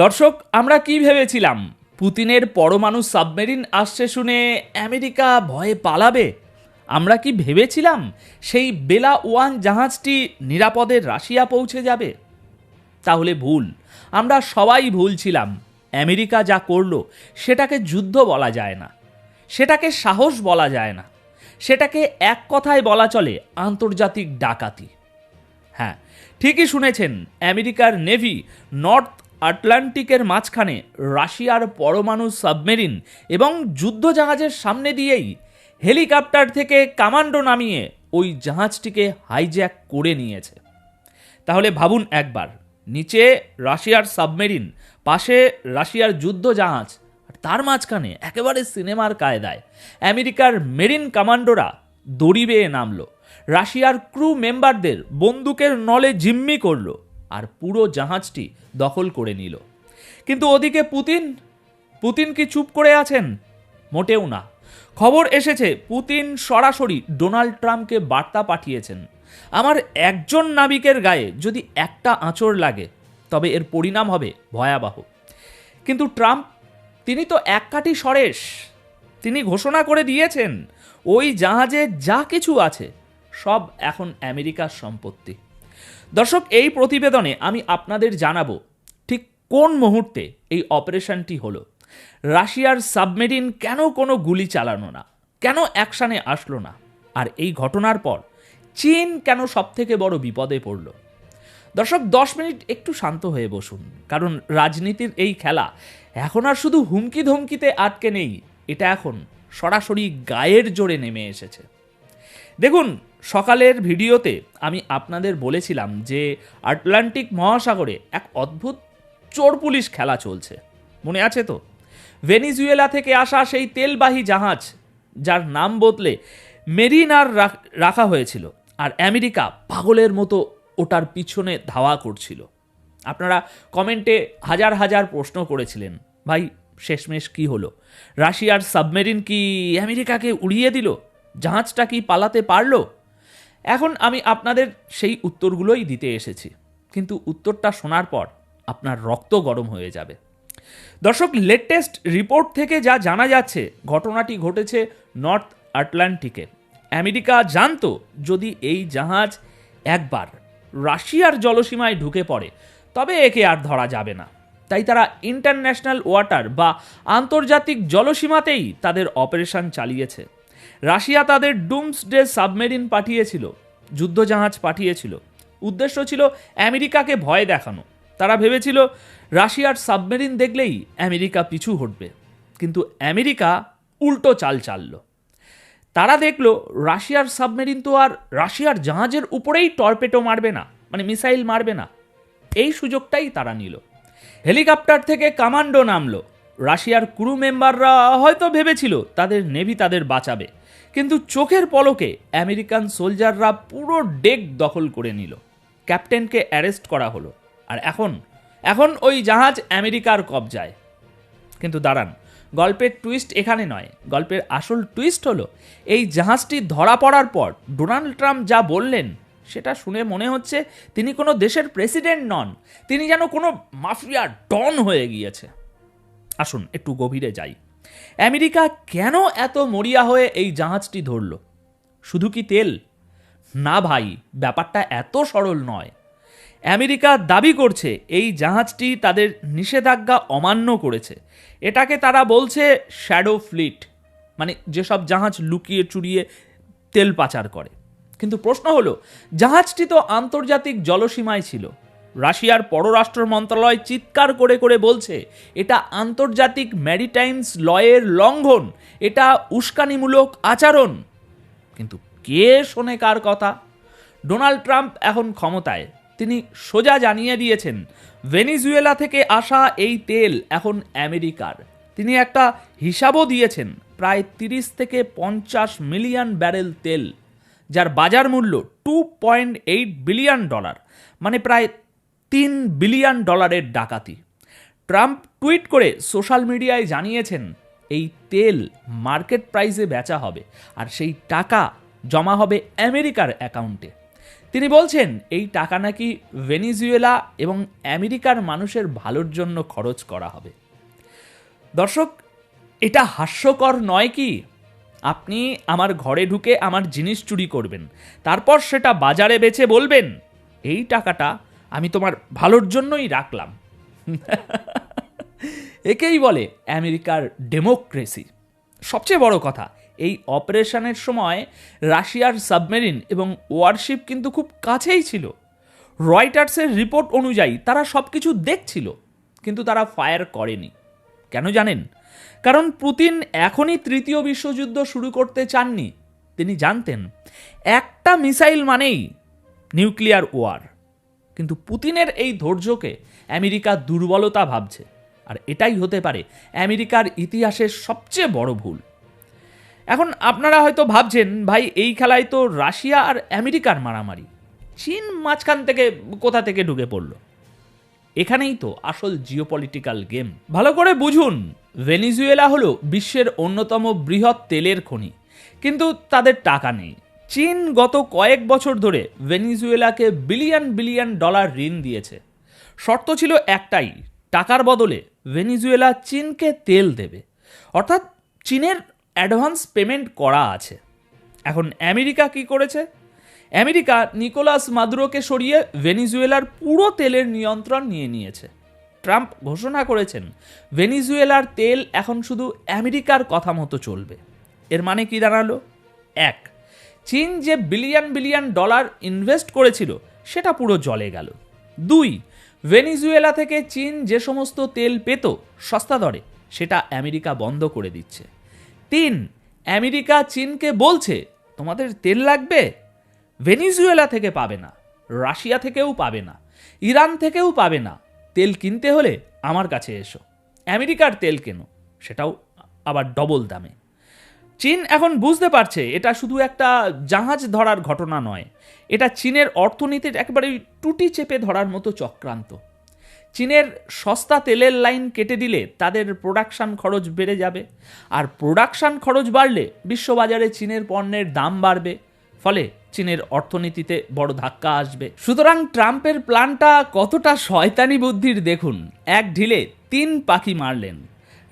দর্শক, আমরা কি ভেবেছিলাম? পুতিনের পরমাণু সাবমেরিন আসছে শুনে আমেরিকা ভয়ে পালাবে? আমরা কি ভেবেছিলাম সেই বেলা ওয়ান জাহাজটি নিরাপদে রাশিয়া পৌঁছে যাবে? তাহলে ভুল। আমরা সবাই ভুল ছিলাম। আমেরিকা যা করলো সেটাকে যুদ্ধ বলা যায় না, সেটাকে সাহস বলা যায় না, সেটাকে এক কথায় বলা চলে আন্তর্জাতিক ডাকাতি। হ্যাঁ, ঠিকই শুনেছেন, আমেরিকার নেভি নর্থ আটলান্টিকের মাঝখানে রাশিয়ার পরমাণু সাবমেরিন এবং যুদ্ধজাহাজের সামনে দিয়েই হেলিকপ্টার থেকে কমান্ডো নামিয়ে ওই জাহাজটিকে হাইজ্যাক করে নিয়েছে। তাহলে ভাবুন একবার, নিচে রাশিয়ার সাবমেরিন, পাশে রাশিয়ার যুদ্ধজাহাজ, আর তার মাঝখানে একেবারে সিনেমার কায়দায় আমেরিকার মেরিন কমান্ডোরা দড়ি বেয়ে নামলো, রাশিয়ার ক্রু মেম্বারদের বন্দুকের নলে জিম্মি করলো আর পুরো জাহাজটি দখল করে নিল। কিন্তু ওদিকে পুতিন কি চুপ করে আছেন? মোটেও না। খবর এসেছে পুতিন সরাসরি ডোনাল্ড ট্রাম্পকে বার্তা পাঠিয়েছেন, আমার একজন নাবিকের গায়ে যদি একটা আঁচড় লাগে তবে এর পরিণাম হবে ভয়াবহ। কিন্তু ট্রাম্প, তিনি তো এক কাঠি সরেস। তিনি ঘোষণা করে দিয়েছেন ওই জাহাজে যা কিছু আছে সব এখন আমেরিকার সম্পত্তি। দর্শক, এই প্রতিবেদনে আমি আপনাদের জানাবো ঠিক কোন মুহূর্তে এই অপারেশনটি হলো, রাশিয়ার সাবমেরিন কেন কোনো গুলি চালানো না, কেন অ্যাকশানে আসলো না, আর এই ঘটনার পর চীন কেন সবথেকে বড় বিপদে পড়ল। দর্শক, 10 মিনিট একটু শান্ত হয়ে বসুন, কারণ রাজনীতির এই খেলা এখন আর শুধু হুমকি ধমকিতে আটকে নেই, এটা এখন সরাসরি গায়ের জোরে নেমে এসেছে। দেখুন, সকালের ভিডিওতে আমি আপনাদের বলেছিলাম যে আটলান্টিক মহাসাগরে এক অদ্ভুত চোর পুলিশ খেলা চলছে, মনে আছে তো? ভেনিজুয়েলা থেকে আসা সেই তেলবাহী জাহাজ, যার নাম বদলে মেরিনার রাখা হয়েছিল, আর আমেরিকা পাগলের মতো ওটার পিছনে ধাওয়া করছিল। আপনারা কমেন্টে হাজার হাজার প্রশ্ন করেছিলেন, ভাই শেষমেশ কি হলো? রাশিয়ার সাবমেরিন কি আমেরিকাকে উড়িয়ে দিল? জাহাজটা কি পালাতে পারলো? এখন আমি আপনাদের সেই উত্তরগুলোই দিতে এসেছি, কিন্তু উত্তরটা শোনার পর আপনার রক্ত গরম হয়ে যাবে। দর্শক, লেটেস্ট রিপোর্ট থেকে যা জানা যাচ্ছে, ঘটনাটি ঘটেছে নর্থ আটলান্টিকে। আমেরিকা জানতো যদি এই জাহাজ একবার রাশিয়ার জলসীমায় ঢুকে পড়ে তবে একে আর ধরা যাবে না, তাই তারা ইন্টারন্যাশনাল ওয়াটার বা আন্তর্জাতিক জলসীমাতেই তাদের অপারেশন চালিয়েছে। রাশিয়া তাদের ডুমসডে সাবমেরিন পাঠিয়েছিল, যুদ্ধজাহাজ পাঠিয়েছিল। উদ্দেশ্য ছিল আমেরিকাকে ভয় দেখানো। তারা ভেবেছিল রাশিয়ার সাবমেরিন দেখলেই আমেরিকা পিছু হটবে, কিন্তু আমেরিকা উল্টো চাল চালল। তারা দেখলো রাশিয়ার সাবমেরিন তো আর রাশিয়ার জাহাজের উপরেই টর্পেডো মারবে না, মানে মিসাইল মারবে না। এই সুযোগটাই তারা নিল। হেলিকপ্টার থেকে কমান্ডো নামলো। রাশিয়ার ক্রু মেম্বাররা হয়তো ভেবেছিল তাদের নেভি তাদের বাঁচাবে, কিন্তু চোখের পলকে আমেরিকান সোলজাররা পুরো ডেক দখল করে নিল। ক্যাপ্টেনকে অ্যারেস্ট করা হলো, আর এখন ওই জাহাজ আমেরিকার কবজায়। কিন্তু দাঁড়ান, গল্পের টুইস্ট এখানে নয়। গল্পের আসল টুইস্ট হলো এই জাহাজটি ধরা পড়ার পর ডোনাল্ড ট্রাম্প যা বললেন সেটা শুনে মনে হচ্ছে তিনি কোনো দেশের প্রেসিডেন্ট নন, তিনি যেন কোনো মাফিয়া ডন হয়ে গিয়েছে। আসুন একটু গভীরে যাই। আমেরিকা কেন এত মরিয়া হয়ে এই জাহাজটি ধরল? শুধু কি তেল? না ভাই, ব্যাপারটা এত সরল নয়। আমেরিকা দাবি করছে এই জাহাজটি তাদের নিষেধাজ্ঞা অমান্য করেছে। এটাকে তারা বলছে শ্যাডো ফ্লিট, মানে যেসব জাহাজ লুকিয়ে চুরিয়ে তেল পাচার করে। কিন্তু প্রশ্ন হলো, জাহাজটি তো আন্তর্জাতিক জলসীমায় ছিল। রাশিয়ার পররাষ্ট্র মন্ত্রণালয় চিৎকার করে করে বলছে এটা আন্তর্জাতিক ম্যারিটাইমস লয়ের লঙ্ঘন, এটা উস্কানিমূলক আচরণ। কিন্তু কে শোনে কার কথা? ডোনাল্ড ট্রাম্প এখন ক্ষমতায়, তিনি সোজা জানিয়ে দিয়েছেন ভেনিজুয়েলা থেকে আসা এই তেল এখন আমেরিকার। তিনি একটা হিসাবও দিয়েছেন, প্রায় 30 থেকে 50 মিলিয়ন ব্যারেল তেল, যার বাজার মূল্য $2.8 বিলিয়ন, মানে প্রায় $3 বিলিয়ন ডাকাতি। ট্রাম্প টুইট করে সোশ্যাল মিডিয়ায় জানিয়েছেন এই তেল মার্কেট প্রাইসে বেচা হবে, আর সেই টাকা জমা হবে আমেরিকার অ্যাকাউন্টে। তিনি বলছেন এই টাকা নাকি ভেনিজুয়েলা এবং আমেরিকার মানুষের ভালোর জন্য খরচ করা হবে। দর্শক, এটা হাস্যকর নয় কি? আপনি আমার ঘরে ঢুকে আমার জিনিস চুরি করবেন, তারপর সেটা বাজারে বেচে বলবেন এই টাকাটা আমি তোমার ভালোর জন্যই রাখলাম। একেই বলে আমেরিকার ডেমোক্রেসি। সবচেয়ে বড় কথা, এই অপারেশনের সময় রাশিয়ার সাবমেরিন এবং ওয়ারশিপ কিন্তু খুব কাছেই ছিল। রয়টার্সের রিপোর্ট অনুযায়ী তারা সব কিছু দেখছিল, কিন্তু তারা ফায়ার করেনি। কেন জানেন? কারণ পুতিন এখনই তৃতীয় বিশ্বযুদ্ধ শুরু করতে চাননি। তিনি জানতেন একটা মিসাইল মানেই নিউক্লিয়ার ওয়ার। কিন্তু পুতিনের এই ধৈর্যকে আমেরিকা দুর্বলতা ভাবছে, আর এটাই হতে পারে আমেরিকার ইতিহাসের সবচেয়ে বড় ভুল। এখন আপনারা হয়তো ভাবছেন, ভাই এই খেলায় তো রাশিয়া আর আমেরিকার মারামারি, চীন মাঝখান থেকে কোথা থেকে ঢুকে পড়ল? এখানেই তো আসল জিওপলিটিক্যাল গেম। ভালো করে বুঝুন, ভেনিজুয়েলা হলো বিশ্বের অন্যতম বৃহৎ তেলের খনি, কিন্তু তাদের টাকা নেই। চীন গত কয়েক বছর ধরে ভেনিজুয়েলাকে বিলিয়ন বিলিয়ন ডলার ঋণ দিয়েছে। শর্ত ছিল একটাই, টাকার বদলে ভেনিজুয়েলা চীনকে তেল দেবে, অর্থাৎ চীনের অ্যাডভান্স পেমেন্ট করা আছে। এখন আমেরিকা কি করেছে? আমেরিকা নিকোলাস মাদুরোকে সরিয়ে ভেনিজুয়েলার পুরো তেলের নিয়ন্ত্রণ নিয়ে নিয়েছে। ট্রাম্প ঘোষণা করেছেন ভেনিজুয়েলার তেল এখন শুধু আমেরিকার কথা মতো চলবে। এর মানে কি দাঁড়ালো? এক, চীন যে বিলিয়ন বিলিয়ন ডলার ইনভেস্ট করেছিল সেটা পুরো জলে গেল। দুই, ভেনিজুয়েলা থেকে চীন যে সমস্ত তেল পেত সস্তা দরে সেটা আমেরিকা বন্ধ করে দিচ্ছে। তিন, আমেরিকা চীনকে বলছে তোমাদের তেল লাগবে, ভেনিজুয়েলা থেকে পাবে না, রাশিয়া থেকেও পাবে না, ইরান থেকেও পাবে না। তেল কিনতে হলে আমার কাছে এসো, আমেরিকার তেল কেনো, সেটাও আবার ডবল দামে। চীন এখন বুঝতে পারছে এটা শুধু একটা জাহাজ ধরার ঘটনা নয়, এটা চীনের অর্থনীতির একেবারে টুটি চেপে ধরার মতো চক্রান্ত। চীনের সস্তা তেলের লাইন কেটে দিলে তাদের প্রোডাকশন খরচ বেড়ে যাবে, আর প্রোডাকশন খরচ বাড়লে বিশ্ববাজারে চীনের পণ্যের দাম বাড়বে, ফলে চীনের অর্থনীতিতে বড় ধাক্কা আসবে। সুতরাং ট্রাম্পের প্ল্যানটা কতটা শয়তানি বুদ্ধির দেখুন। এক ঢিলে 3 পাখি মারলেন।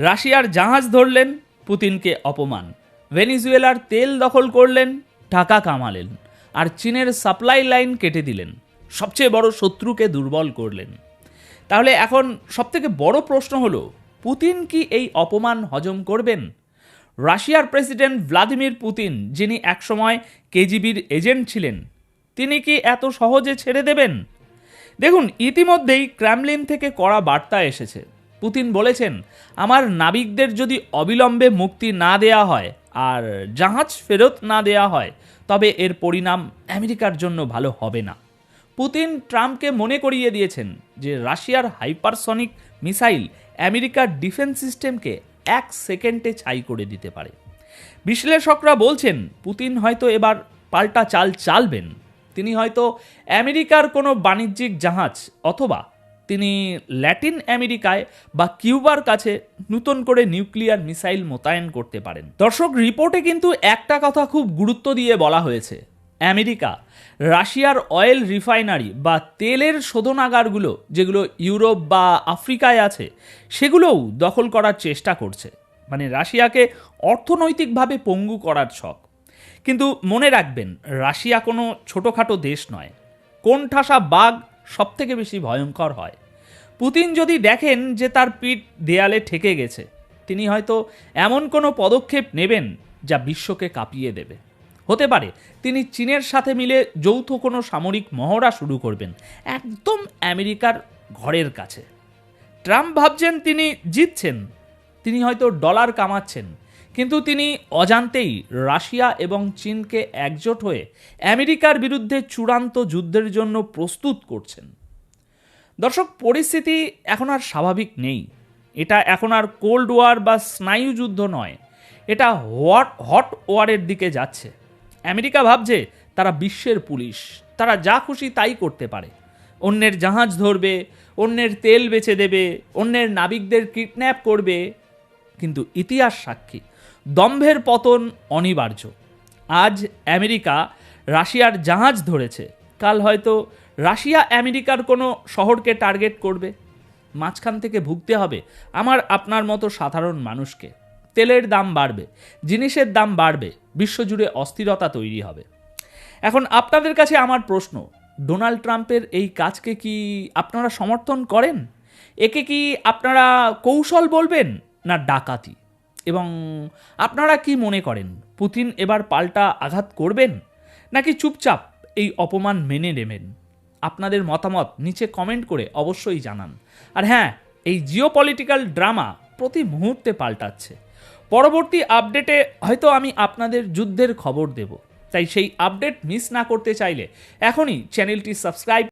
রাশিয়ার জাহাজ ধরলেন, পুতিনকে অপমান; ভেনিজুয়েলার তেল দখল করলেন, টাকা কামালেন; আর চীনের সাপ্লাই লাইন কেটে দিলেন, সবচেয়ে বড় শত্রুকে দুর্বল করলেন। তাহলে এখন সবথেকে বড় প্রশ্ন হলো, পুতিন কি এই অপমান হজম করবেন? রাশিয়ার প্রেসিডেন্ট ভ্লাদিমির পুতিন, যিনি একসময় কেজিবির এজেন্ট ছিলেন, তিনি কি এত সহজে ছেড়ে দেবেন? দেখুন, ইতিমধ্যেই ক্রেমলিন থেকে কড়া বার্তা এসেছে। পুতিন বলেছেন, আমার নাবিকদের যদি অবিলম্বে মুক্তি না দেয়া হয় আর জাহাজ ফেরত না দেয়া হয়, তবে এর পরিণাম আমেরিকার জন্য ভালো হবে না। পুতিন ট্রাম্পকে মনে করিয়ে দিয়েছেন যে রাশিয়ার হাইপারসনিক মিসাইল আমেরিকার ডিফেন্স সিস্টেমকে 1 সেকেন্ডে ছাই করে দিতে পারে। বিশ্লেষকরা বলছেন, পুতিন হয়তো এবার পাল্টা চাল চালবেন। তিনি হয়তো আমেরিকার কোনো বাণিজ্যিক জাহাজ অথবা তিনি ল্যাটিন আমেরিকায় বা কিউবার কাছে নতুন করে নিউক্লিয়ার মিসাইল মোতায়েন করতে পারেন। দর্শক, রিপোর্টে কিন্তু একটা কথা খুব গুরুত্ব দিয়ে বলা হয়েছে, আমেরিকা রাশিয়ার অয়েল রিফাইনারি বা তেলের শোধনাগারগুলো যেগুলো ইউরোপ বা আফ্রিকায় আছে সেগুলোও দখল করার চেষ্টা করছে। মানে রাশিয়াকে অর্থনৈতিকভাবে পঙ্গু করার ছক। কিন্তু মনে রাখবেন, রাশিয়া কোনো ছোটোখাটো দেশ নয়। কোণঠাসা বাঘ সবথেকে বেশি ভয়ঙ্কর হয়। পুতিন যদি দেখেন যে তার পিঠ দেয়ালে ঠেকে গেছে, তিনি হয়তো এমন কোনো পদক্ষেপ নেবেন যা বিশ্বকে কাঁপিয়ে দেবে। হতে পারে তিনি চীনের সাথে মিলে যৌথ কোনো সামরিক মহড়া শুরু করবেন, একদম আমেরিকার ঘরের কাছে। ট্রাম্প ভাবছেন তিনি জিতছেন, তিনি হয়তো ডলার কামাচ্ছেন, কিন্তু তিনি অজান্তেই রাশিয়া এবং চীনকে একজোট হয়ে আমেরিকার বিরুদ্ধে চূড়ান্ত যুদ্ধের জন্য প্রস্তুত করছেন। দর্শক, পরিস্থিতি এখন আর স্বাভাবিক নেই। এটা এখন আর কোল্ড ওয়ার বা স্নায়ু যুদ্ধ নয়, এটা হট ওয়ারের দিকে যাচ্ছে। আমেরিকা ভাবছে তারা বিশ্বের পুলিশ, তারা যা খুশি তাই করতে পারে। অন্যের জাহাজ ধরবে, অন্যের তেল বেচে দেবে, অন্যের নাবিকদের কিডন্যাপ করবে। কিন্তু ইতিহাস সাক্ষী, দম্ভের পতন অনিবার্য। আজ আমেরিকা রাশিয়ার জাহাজ ধরেছে, কাল হয়তো রাশিয়া আমেরিকার কোনো শহরকে টার্গেট করবে। মাঝখান থেকে ভুগতে হবে আমার আপনার মতো সাধারণ মানুষকে। তেলের দাম বাড়বে, জিনিসের দাম বাড়বে, বিশ্বজুড়ে অস্থিরতা তৈরি হবে। এখন আপনাদের কাছে আমার প্রশ্ন, ডোনাল্ড ট্রাম্পের এই কাজকে কি আপনারা সমর্থন করেন? একে কি আপনারা কৌশল বলবেন না ডাকাতি? এবং আপনারা কি মনে করেন পুতিন এবার পাল্টা আঘাত করবেন নাকি চুপচাপ এই অপমান মেনে নেবেন? আপনাদের মতামত নিচে কমেন্ট করে অবশ্যই জানান। আর হ্যাঁ, এই জিওপলিটিক্যাল ড্রামা প্রতি মুহূর্তে পাল্টাচ্ছে। পরবর্তী আপডেটে হয়তো আমি আপনাদের যুদ্ধের খবর দেব, তাই সেই আপডেট মিস না করতে চাইলে এখনই চ্যানেলটি সাবস্ক্রাইব